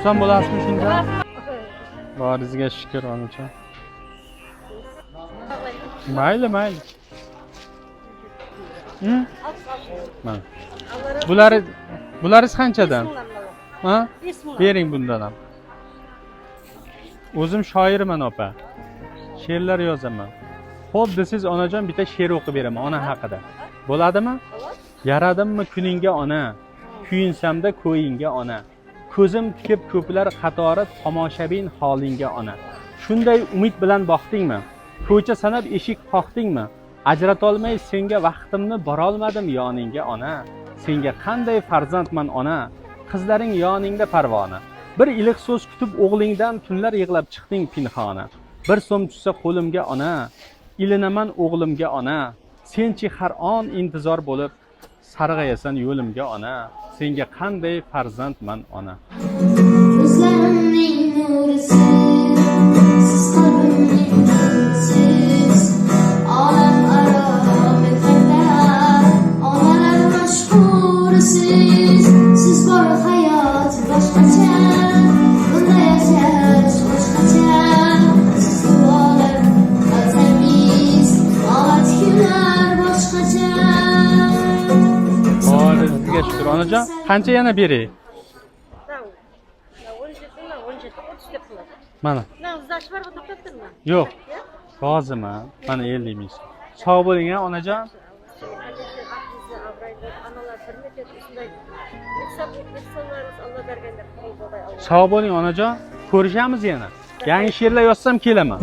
Xursand bo'lasizmi shunda? Boringizga shukr, onajon. Mayli, mayli. Mana. Bularingiz qanchadan? Ha? Bering bundan ham. O'zim shoirman opa. She'rlar yozaman. Xo'p, desiz onajon, bitta she'r o'qib beraman ona haqida. Bo'ladimi? Yaradimmi kuningga ona, kuyinsamda ko'yingga ona. Ko'zim tikib ko'plar qatori tomoshabin holingga ona. Shunday umid bilan boqdingmi? Ko'cha sanab eshik qoqdingmi? Ajratolmay senga vaqtimni borolmadim yoningga ona. Senga qanday farzandman ona, qizlaring yoningda parvona. Bir iliq so'z kutib o'g'lingdan tunlar yig'lab chiqding pinhona. Bir so'm tushsa qo'limga ona, ilinaman o'g'limga ona. Senchi har on intizor bo'lib sarg'ayasan yo'limga ona. Senga qanday farzandman ona. Ko'zlarimning nurisiz, siz qalbimning nurisiz. Olam aro mehrda, onalar mashhurisiz. Siz bor hayot boshqacha, bunda yashash boshqacha. Siz duolar otamiz, olat kunlar boshqacha. Boringizga shukr, onajon. Qancha yana beray? Mana. Yo'q. Roziman. Mana 50 ming. Sog' bo'ling ha onajon. Sog' bo'ling onajon. Ko'rishamiz yana. Yangi she'rlar yozsam kelaman.